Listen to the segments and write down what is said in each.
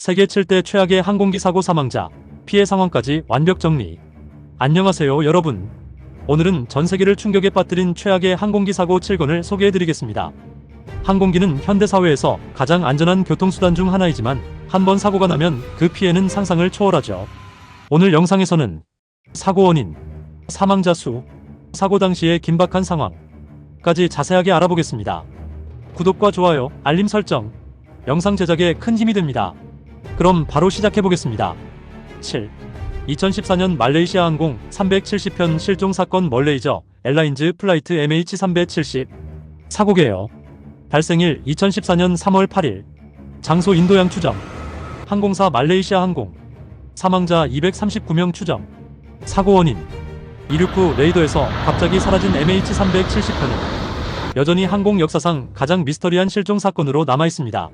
세계 7대 최악의 항공기 사고 사망자, 피해 상황까지 완벽 정리. 안녕하세요 여러분. 오늘은 전 세계를 충격에 빠뜨린 최악의 항공기 사고 7건을 소개해드리겠습니다. 항공기는 현대사회에서 가장 안전한 교통수단 중 하나이지만 한번 사고가 나면 그 피해는 상상을 초월하죠. 오늘 영상에서는 사고 원인, 사망자 수, 사고 당시의 긴박한 상황까지 자세하게 알아보겠습니다. 구독과 좋아요, 알림 설정, 영상 제작에 큰 힘이 됩니다. 그럼 바로 시작해보겠습니다. 7. 2014년 말레이시아 항공 370편 실종 사건 멀레이저 엘라인즈 플라이트 MH370 사고계요. 발생일 2014년 3월 8일. 장소 인도양 추정. 항공사 말레이시아 항공. 사망자 239명 추정. 사고 원인. 이륙 후 레이더에서 갑자기 사라진 MH370편은 여전히 항공 역사상 가장 미스터리한 실종 사건으로 남아있습니다.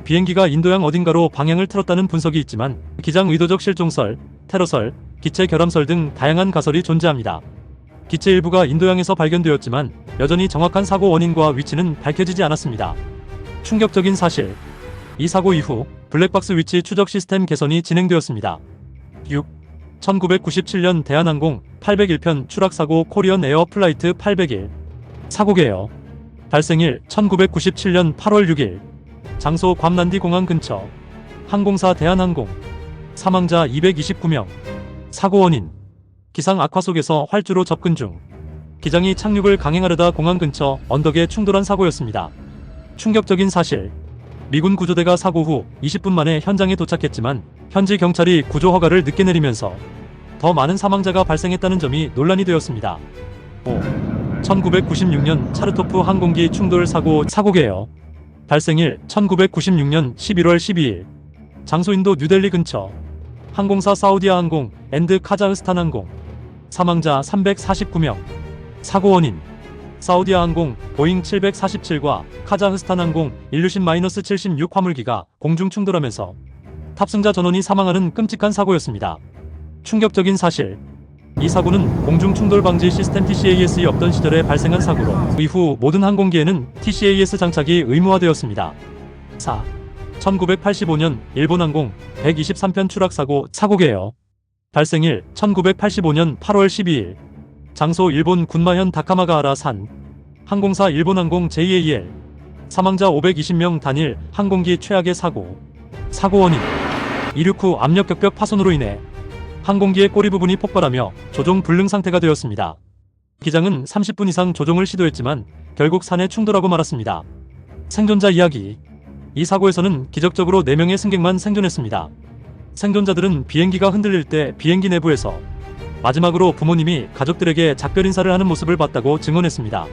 비행기가 인도양 어딘가로 방향을 틀었다는 분석이 있지만 기장 의도적 실종설, 테러설, 기체 결함설 등 다양한 가설이 존재합니다. 기체 일부가 인도양에서 발견되었지만 여전히 정확한 사고 원인과 위치는 밝혀지지 않았습니다. 충격적인 사실. 이 사고 이후 블랙박스 위치 추적 시스템 개선이 진행되었습니다. 6. 1997년 대한항공 801편 추락사고 코리언 에어 플라이트 801 사고계요. 발생일 1997년 8월 6일. 장소 괌난디 공항 근처. 항공사 대한항공. 사망자 229명. 사고 원인. 기상 악화 속에서 활주로 접근 중. 기장이 착륙을 강행하려다 공항 근처 언덕에 충돌한 사고였습니다. 충격적인 사실. 미군 구조대가 사고 후 20분 만에 현장에 도착했지만 현지 경찰이 구조 허가를 늦게 내리면서 더 많은 사망자가 발생했다는 점이 논란이 되었습니다. 5. 1996년 차르토프 항공기 충돌 사고계요. 발생일 1996년 11월 12일. 장소 인도 뉴델리 근처. 항공사 사우디아 항공 앤드 카자흐스탄 항공. 사망자 349명. 사고 원인. 사우디아 항공 보잉 747과 카자흐스탄 항공 일루신-76 화물기가 공중 충돌하면서 탑승자 전원이 사망하는 끔찍한 사고였습니다. 충격적인 사실. 이 사고는 공중 충돌 방지 시스템 TCAS이 없던 시절에 발생한 사고로 이후 모든 항공기에는 TCAS 장착이 의무화되었습니다. 4. 1985년 일본 항공 123편 추락사고 사고계요. 발생일 1985년 8월 12일. 장소 일본 군마현 다카마가하라 산. 항공사 일본항공 JAL. 사망자 520명 단일 항공기 최악의 사고. 사고 원인. 이륙 후 압력 격벽 파손으로 인해 항공기의 꼬리 부분이 폭발하며 조종 불능 상태가 되었습니다. 기장은 30분 이상 조종을 시도했지만 결국 산에 충돌하고 말았습니다. 생존자 이야기. 이 사고에서는 기적적으로 4명의 승객만 생존했습니다. 생존자들은 비행기가 흔들릴 때 비행기 내부에서 마지막으로 부모님이 가족들에게 작별 인사를 하는 모습을 봤다고 증언했습니다.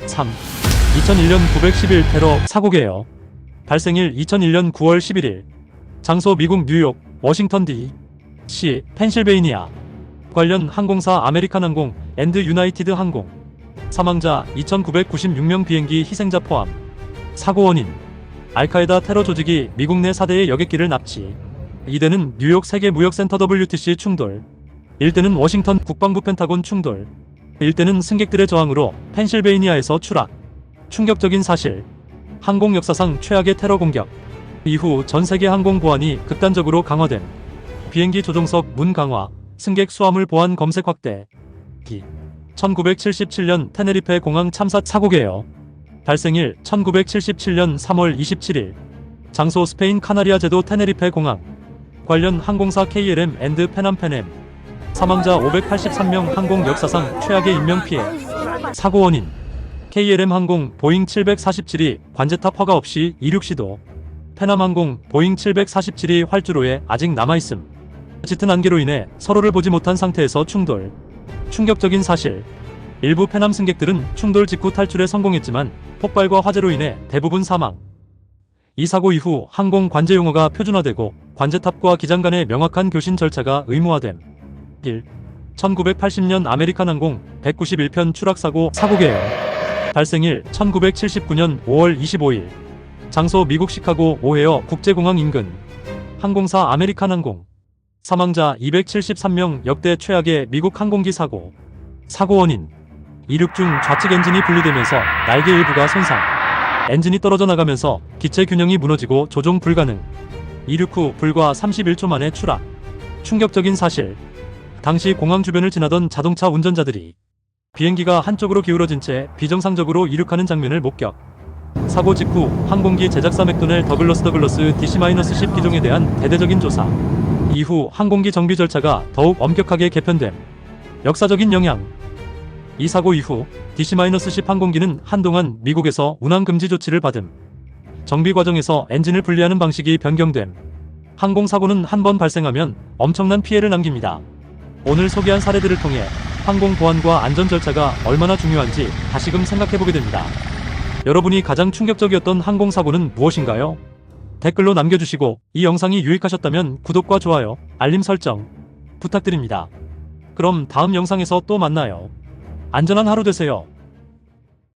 3. 2001년 911 테러 사고계요. 발생일 2001년 9월 11일. 장소 미국 뉴욕, 워싱턴 D.C., 펜실베이니아. 관련 항공사 아메리칸 항공 앤드 유나이티드 항공. 사망자 2996명 비행기 희생자 포함. 사고 원인. 알카에다 테러 조직이 미국 내 4대의 여객기를 납치. 2대는 뉴욕 세계무역센터 WTC 충돌. 1대는 워싱턴 국방부 펜타곤 충돌. 1대는 승객들의 저항으로 펜실베이니아에서 추락. 충격적인 사실. 항공 역사상 최악의 테러 공격. 이후 전 세계 항공 보안이 극단적으로 강화됨. 비행기 조종석 문 강화, 승객 수화물 보안 검색 확대. 1977년 테네리페 공항 참사 사고계요. 발생일 1977년 3월 27일. 장소 스페인 카나리아 제도 테네리페 공항. 관련 항공사 KLM 앤드 페남페넴. 사망자 583명. 항공 역사상 최악의 인명피해. 사고 원인. KLM 항공 보잉 747이 관제탑 허가 없이 이륙 시도. 페남항공 보잉 747이 활주로에 아직 남아있음. 짙은 안개로 인해 서로를 보지 못한 상태에서 충돌. 충격적인 사실. 일부 페남 승객들은 충돌 직후 탈출에 성공했지만 폭발과 화재로 인해 대부분 사망. 이 사고 이후 항공 관제 용어가 표준화되고 관제탑과 기장 간의 명확한 교신 절차가 의무화됨. 1. 1980년 아메리칸 항공 191편 추락사고 사고계요. 발생일 1979년 5월 25일. 장소 미국 시카고 오헤어 국제공항 인근. 항공사 아메리칸 항공. 사망자 273명. 역대 최악의 미국 항공기 사고. 사고 원인. 이륙 중 좌측 엔진이 분리되면서 날개 일부가 손상. 엔진이 떨어져 나가면서 기체 균형이 무너지고 조종 불가능. 이륙 후 불과 31초 만에 추락. 충격적인 사실. 당시 공항 주변을 지나던 자동차 운전자들이 비행기가 한쪽으로 기울어진 채 비정상적으로 이륙하는 장면을 목격. 사고 직후 항공기 제작사 맥도넬 더글러스 DC-10 기종에 대한 대대적인 조사. 이후 항공기 정비 절차가 더욱 엄격하게 개편됨. 역사적인 영향. 이 사고 이후 DC-10 항공기는 한동안 미국에서 운항 금지 조치를 받음. 정비 과정에서 엔진을 분리하는 방식이 변경됨. 항공사고는 한 번 발생하면 엄청난 피해를 남깁니다. 오늘 소개한 사례들을 통해 항공 보안과 안전 절차가 얼마나 중요한지 다시금 생각해보게 됩니다. 여러분이 가장 충격적이었던 항공사고는 무엇인가요? 댓글로 남겨주시고 이 영상이 유익하셨다면 구독과 좋아요, 알림 설정 부탁드립니다. 그럼 다음 영상에서 또 만나요. 안전한 하루 되세요.